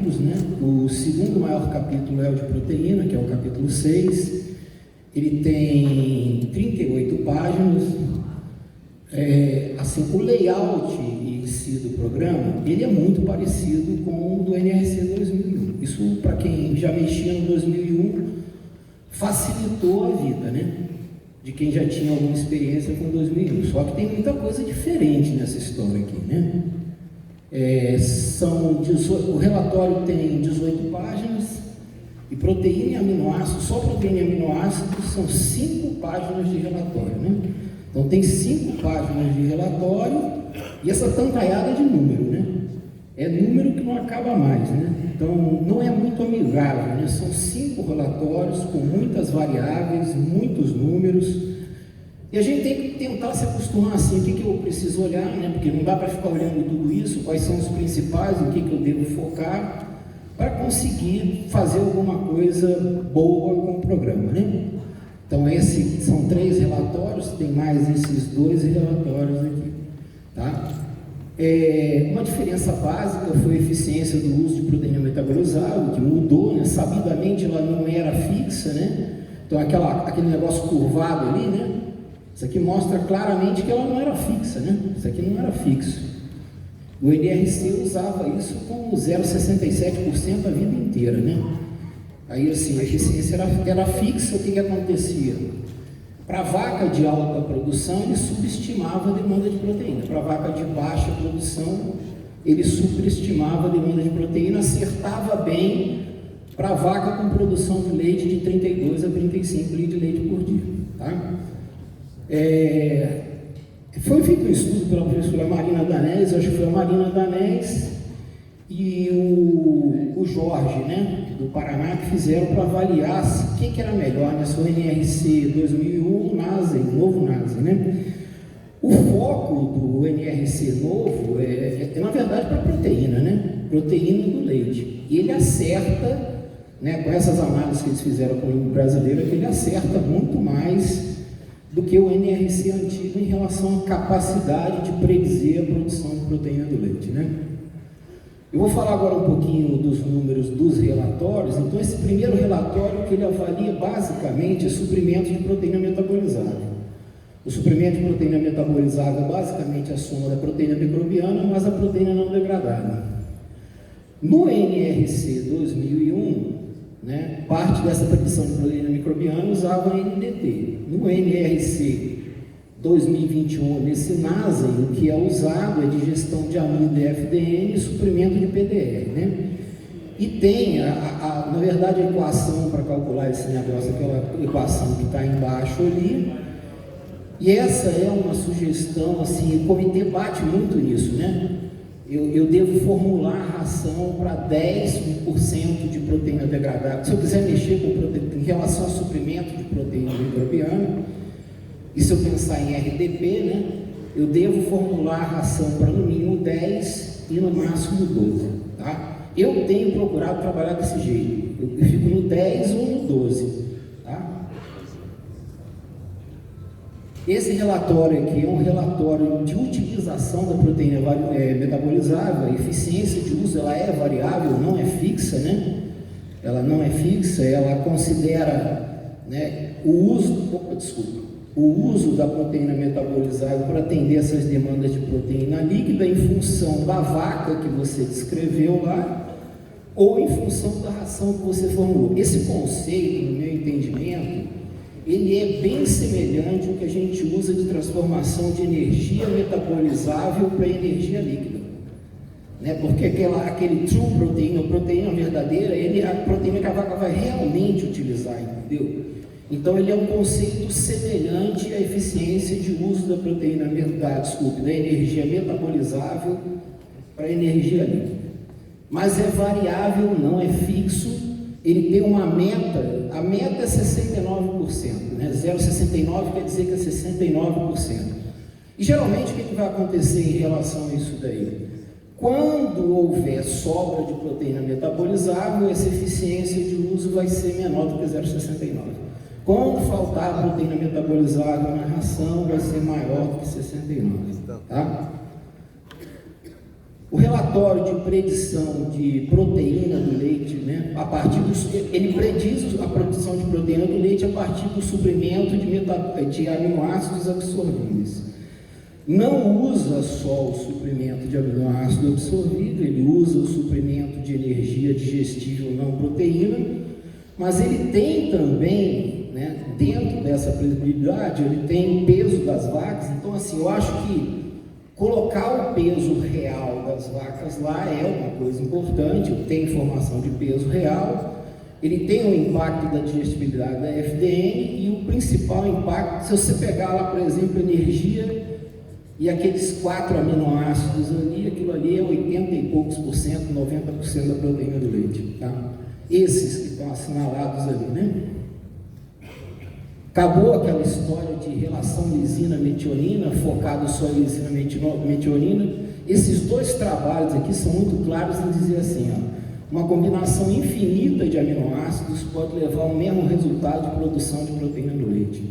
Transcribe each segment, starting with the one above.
capítulos, né? O segundo maior capítulo é o de proteína, que é o capítulo 6. Ele tem 38 páginas. Assim, o layout em si do programa, ele é muito parecido com o do NRC 2001. Isso, para quem já mexia no 2001, facilitou a vida, né? De quem já tinha alguma experiência com 2001. Só que tem muita coisa diferente nessa história aqui, né? O relatório tem 18 páginas, e proteína e aminoácidos, só proteína e aminoácidos são 5 páginas de relatório, né? Então tem 5 páginas de relatório e essa tancaiada de número, né? É número que não acaba mais, né? Então não é muito amigável, né? São 5 relatórios com muitas variáveis, muitos números, e a gente tem que tentar se acostumar assim, o que eu preciso olhar, né? Porque não dá para ficar olhando tudo isso, quais são os principais, o que eu devo focar, para conseguir fazer alguma coisa boa com o programa, né? Então, esses são 3 relatórios, tem mais esses 2 relatórios aqui, tá? Uma diferença básica foi a eficiência do uso de proteína metabolizável, que mudou, né? Sabidamente ela não era fixa, né? Então, aquele negócio curvado ali, né? Isso aqui mostra claramente que ela não era fixa, né? Isso aqui não era fixo. O NRC usava isso com 0,67% a vida inteira, né? Aí, assim, a eficiência era fixa. O que acontecia? Para a vaca de alta produção, ele subestimava a demanda de proteína. Para a vaca de baixa produção, ele superestimava a demanda de proteína, acertava bem para a vaca com produção de leite de 32 a 35 litros de leite por dia, tá? Foi feito um estudo pela professora Marina Danés, acho que foi a Marina Danés e o Jorge, né, do Paraná, que fizeram para avaliar o que era melhor, né, se o NRC 2001 ou o NASE, o novo NASE, né? O foco do NRC novo na verdade, para proteína, né? Proteína do leite. E ele acerta, né, com essas análises que eles fizeram com o brasileiro, ele acerta muito mais do que o NRC antigo em relação à capacidade de predizer a produção de proteína do leite, né? Eu vou falar agora um pouquinho dos números dos relatórios. Então, esse primeiro relatório que ele avalia basicamente é suprimento de proteína metabolizável. O suprimento de proteína metabolizável é basicamente a soma da proteína microbiana mais a proteína não degradada. No NRC 2001, né, parte dessa predição de proteína microbiana usava NDT. No NRC 2021, nesse NASE, o que é usado é digestão de amido e FDN e suprimento de PDR, né? E tem, na verdade, a equação para calcular esse negócio, aquela equação que está embaixo ali, e essa é uma sugestão, assim, o comitê bate muito nisso, né? Eu devo formular a ração para 10% de proteína degradada. Se eu quiser mexer com proteína, em relação ao suprimento de proteína microbiana, e se eu pensar em RDP, né, eu devo formular a ração para no mínimo 10 e no máximo 12, tá? Eu tenho procurado trabalhar desse jeito, eu fico no 10 ou no 12, tá? Esse relatório aqui é um relatório de utilização da proteína metabolizável. A eficiência de uso, ela é variável, não é fixa, né? Ela não é fixa, ela considera, né, o uso da proteína metabolizável para atender essas demandas de proteína líquida em função da vaca que você descreveu lá, ou em função da ração que você formulou. Esse conceito, no meu entendimento, ele é bem semelhante ao que a gente usa de transformação de energia metabolizável para energia líquida, né? Porque aquele true proteína, a proteína verdadeira, é a proteína que a vaca vai realmente utilizar, entendeu? Então, ele é um conceito semelhante à eficiência de uso da proteína, da energia metabolizável para energia líquida. Mas é variável, não é fixo. Ele tem uma meta, a meta é 69%, né? 0,69 quer dizer que é 69%. E geralmente o que vai acontecer em relação a isso daí? Quando houver sobra de proteína metabolizável, essa eficiência de uso vai ser menor do que 0,69. Quando faltar a proteína metabolizável na ração, vai ser maior do que 69, tá? O relatório de predição de proteína partir ele prediz a produção de proteína do leite a partir do suprimento de aminoácidos absorvíveis. Não usa só o suprimento de aminoácido absorvível, ele usa o suprimento de energia digestível não proteína, mas ele tem também, né, dentro dessa previsibilidade, ele tem o peso das vacas. Então, assim, eu acho que colocar o peso real das vacas lá é uma coisa importante. Tem informação de peso real, ele tem um impacto da digestibilidade da FDN e o principal impacto, se você pegar lá, por exemplo, energia e aqueles 4 aminoácidos ali, aquilo ali é 80 e poucos por cento, 90% da proteína do leite, tá? Esses que estão assinalados ali, né? Acabou aquela história de relação lisina-metionina, focado só em lisina-metionina. Esses 2 trabalhos aqui são muito claros em dizer assim, ó, uma combinação infinita de aminoácidos pode levar ao mesmo resultado de produção de proteína no leite.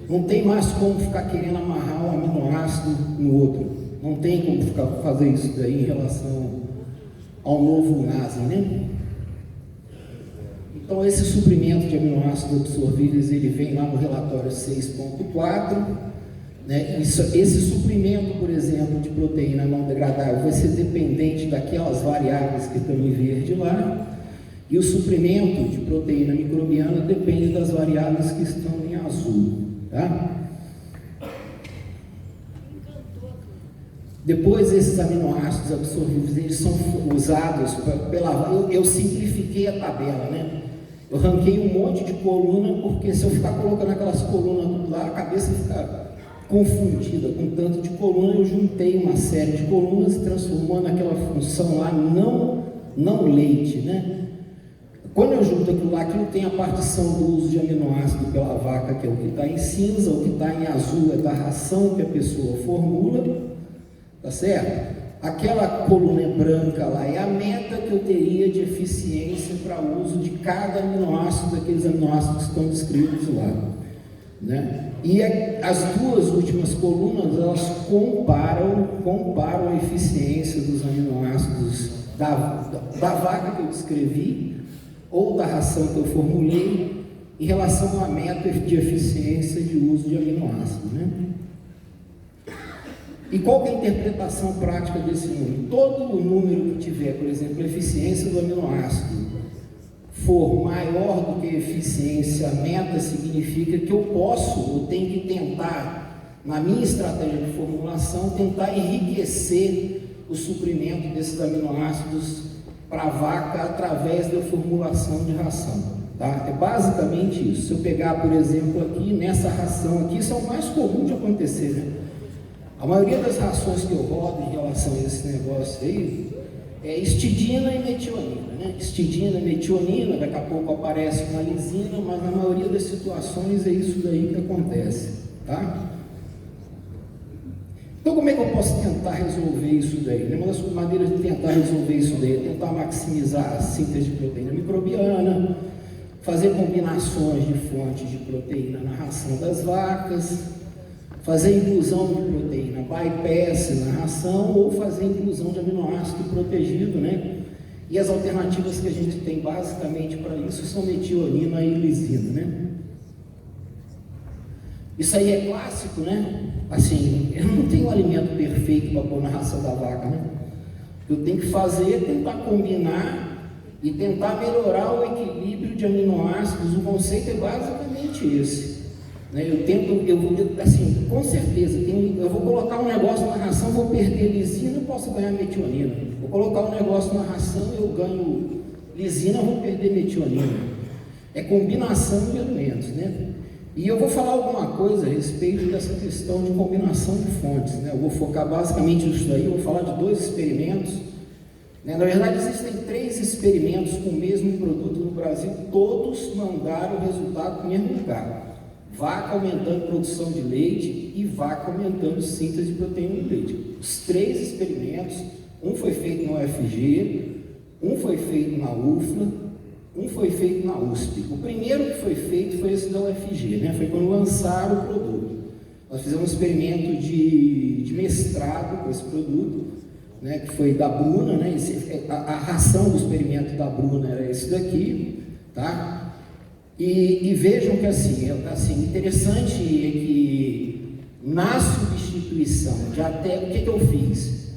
Não tem mais como ficar querendo amarrar um aminoácido no outro. Não tem como fazer isso daí em relação ao novo NASM, né? Então, esse suprimento de aminoácidos absorvíveis, ele vem lá no relatório 6.4, né? Esse suprimento, por exemplo, de proteína não degradável vai ser dependente daquelas variáveis que estão em verde lá, e o suprimento de proteína microbiana depende das variáveis que estão em azul, tá? Depois, esses aminoácidos absorvíveis, eles são usados pela... Eu simplifiquei a tabela, né? Eu ranquei um monte de coluna, porque se eu ficar colocando aquelas colunas lá, a cabeça fica confundida com tanto de coluna. Eu juntei uma série de colunas e transformando aquela função lá não leite, né? Quando eu junto aquilo lá, aquilo tem a partição do uso de aminoácido pela vaca, que é o que está em cinza, o que está em azul é da ração que a pessoa formula, tá certo? Aquela coluna branca lá é a meta que eu teria de eficiência para o uso de cada aminoácido, daqueles aminoácidos que estão descritos lá, né? E as 2 últimas colunas, elas comparam a eficiência dos aminoácidos da vaca que eu descrevi, ou da ração que eu formulei, em relação à meta de eficiência de uso de aminoácidos, né? E qual que é a interpretação prática desse número? Todo o número que tiver, por exemplo, a eficiência do aminoácido for maior do que a eficiência meta, significa que eu tenho que tentar, na minha estratégia de formulação, tentar enriquecer o suprimento desses aminoácidos para a vaca através da formulação de ração, tá? É basicamente isso. Se eu pegar, por exemplo, aqui, nessa ração aqui, isso é o mais comum de acontecer, né? A maioria das rações que eu rodo em relação a esse negócio aí é histidina e metionina, né? Histidina e metionina, daqui a pouco aparece uma lisina, mas na maioria das situações é isso daí que acontece, tá? Então, como é que eu posso tentar resolver isso daí? Uma das maneiras de tentar resolver isso daí é tentar maximizar a síntese de proteína microbiana, fazer combinações de fontes de proteína na ração das vacas, fazer inclusão de proteína bypass na ração ou fazer inclusão de aminoácido protegido, né? E as alternativas que a gente tem basicamente para isso são metionina e lisina, né? Isso aí é clássico, né? Assim, eu não tenho um alimento perfeito para pôr na ração da vaca, né? O que eu tenho que fazer é tentar combinar e tentar melhorar o equilíbrio de aminoácidos. O conceito é basicamente esse. Assim, com certeza, eu vou colocar um negócio na ração, vou perder lisina, eu posso ganhar metionina. Vou colocar um negócio na ração, eu ganho lisina, vou perder metionina. É combinação de alimentos, né? E eu vou falar alguma coisa a respeito dessa questão de combinação de fontes, né? Eu vou focar basicamente nisso daí, eu vou falar de 2 experimentos, né? Na verdade, existem 3 experimentos com o mesmo produto no Brasil, todos mandaram o resultado para o mesmo lugar. Vaca aumentando produção de leite e vaca aumentando síntese de proteína do leite. Os 3 experimentos, um foi feito na UFG, um foi feito na UFLA, um foi feito na USP. O primeiro que foi feito foi esse da UFG, né? Foi quando lançaram o produto. Nós fizemos um experimento de mestrado com esse produto, né, que foi da Bruna, né, a ração do experimento da Bruna era esse daqui, tá? E vejam que assim, interessante é que na substituição de até, o que eu fiz?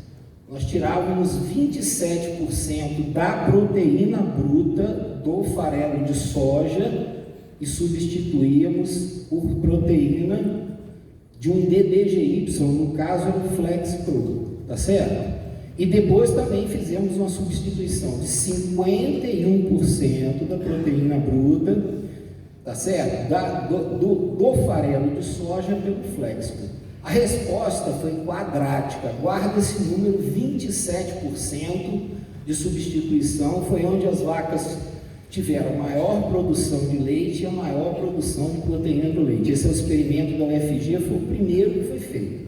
Nós tirávamos 27% da proteína bruta do farelo de soja e substituíamos por proteína de um DDGY, no caso era o Flex Pro, tá certo? E depois também fizemos uma substituição de 51% da proteína bruta, tá certo? Do farelo de soja pelo Flex Pro. A resposta foi quadrática, guarda esse número, 27% de substituição, foi onde as vacas tiveram a maior produção de leite e a maior produção de proteína do leite. Esse é o experimento da UFG, foi o primeiro que foi feito.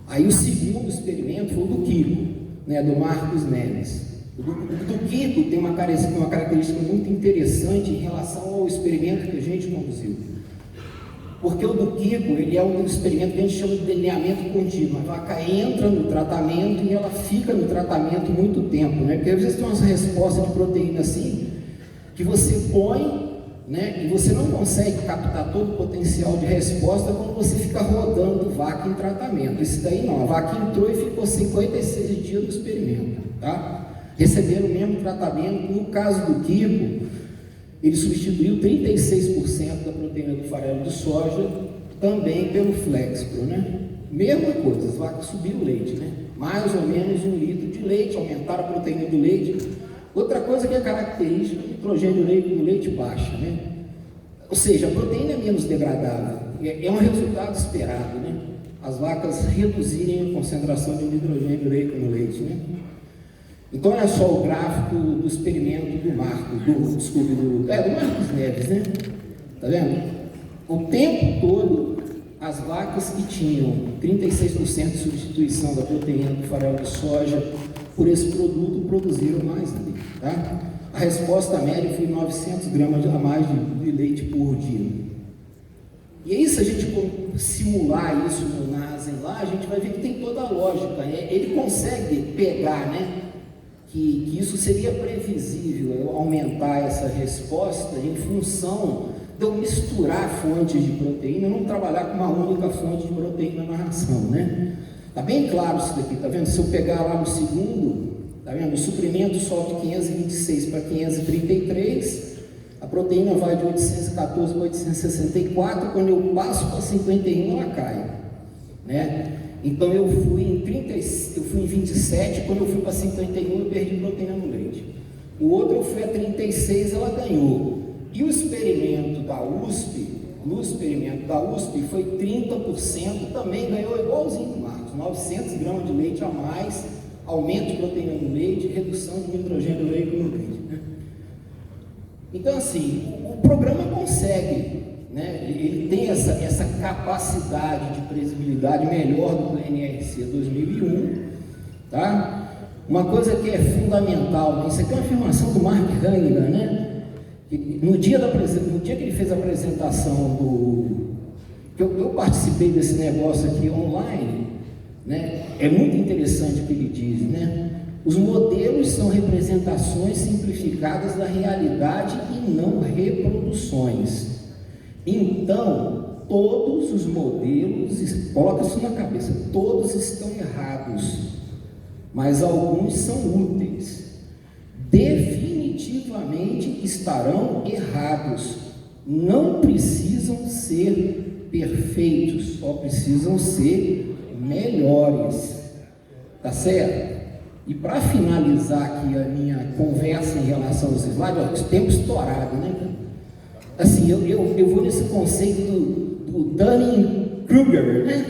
Aí o segundo experimento foi o do Kiko, né, do Marcos Neves. O do Kiko tem uma característica muito interessante em relação ao experimento que a gente conduziu. Porque o do Kiko, ele é um experimento que a gente chama de delineamento contínuo. A vaca entra no tratamento e ela fica no tratamento muito tempo, né? Porque às vezes tem uma resposta de proteína assim, que você põe, né, e você não consegue captar todo o potencial de resposta quando você fica rodando vaca em tratamento. Isso daí não, a vaca entrou e ficou 56 dias no experimento, tá? Receberam o mesmo tratamento. No caso do Kiko, ele substituiu 36% da proteína do farelo de soja também pelo Flex Pro, né? Mesma coisa, as vacas subiram o leite, né? Mais ou menos 1 litro de leite, aumentaram a proteína do leite. Outra coisa que é característica, o nitrogênio no leite baixa, né? Ou seja, a proteína é menos degradável, é um resultado esperado, né? As vacas reduzirem a concentração de nitrogênio no leite, né? Então, olha só o gráfico do experimento do Marcos Neves, né? Tá vendo? O tempo todo, as vacas que tinham 36% de substituição da proteína do farelo de soja por esse produto produziram mais ali, tá? A resposta média foi 900 gramas a mais de leite por dia. E aí, se a gente simular isso no NASEM lá, a gente vai ver que tem toda a lógica. Ele consegue pegar, né? Que isso seria previsível, aumentar essa resposta em função de eu misturar fontes de proteína, não trabalhar com uma única fonte de proteína na ração, né? Tá bem claro isso daqui, tá vendo? Se eu pegar lá no segundo, tá vendo? O suprimento sobe de 526 para 533, a proteína vai de 814 para 864, quando eu passo para 51 ela cai, né? Então eu fui em 27, quando eu fui para 51 eu perdi proteína no leite. O outro eu fui a 36, ela ganhou. E o experimento da USP, foi 30%, também ganhou igualzinho do Marcos, 900 gramas de leite a mais, aumento de proteína no leite, redução de nitrogênio no leite, né? Então assim, o programa consegue, né? Ele tem essa capacidade de previsibilidade melhor do que o NRC 2001, tá? Uma coisa que é fundamental, né? Isso aqui é uma afirmação do Mark Hannigan, né? No dia que ele fez a apresentação eu participei desse negócio aqui online, né? É muito interessante o que ele diz, né? Os modelos são representações simplificadas da realidade e não reproduções. Então, todos os modelos, coloca isso na cabeça, todos estão errados, mas alguns são úteis. Definitivamente estarão errados. Não precisam ser perfeitos, só precisam ser melhores. Tá certo? E para finalizar aqui a minha conversa em relação aos slides, ó, tempo estourado, né? Assim, eu vou nesse conceito do Dunning-Kruger, né?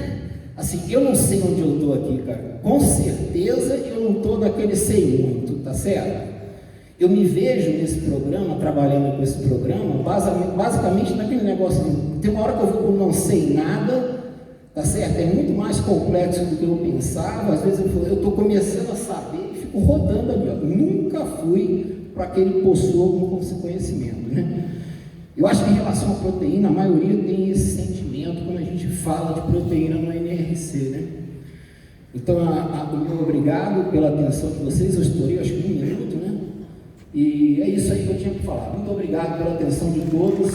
Assim, eu não sei onde eu estou aqui, cara. Com certeza eu não estou naquele sei muito, tá certo? Eu me vejo nesse programa, trabalhando com esse programa, basicamente naquele negócio de... Tem uma hora que eu vou com não sei nada, tá certo? É muito mais complexo do que eu pensava. Às vezes eu estou começando a saber e fico rodando ali, ó. Nunca fui para aquele poço com esse conhecimento, né? Eu acho que em relação à proteína, a maioria tem esse sentimento quando a gente fala de proteína no NRC, né? Então, o meu obrigado pela atenção de vocês. Eu estourei acho que 1 minuto, né? E é isso aí que eu tinha para falar. Muito obrigado pela atenção de todos.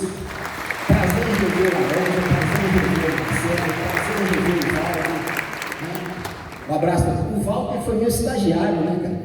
Prazer em rever a Laranja, prazer em rever o Marcelo, prazer em rever o Walter, né? Um abraço. O Walter foi meu estagiário, né, cara?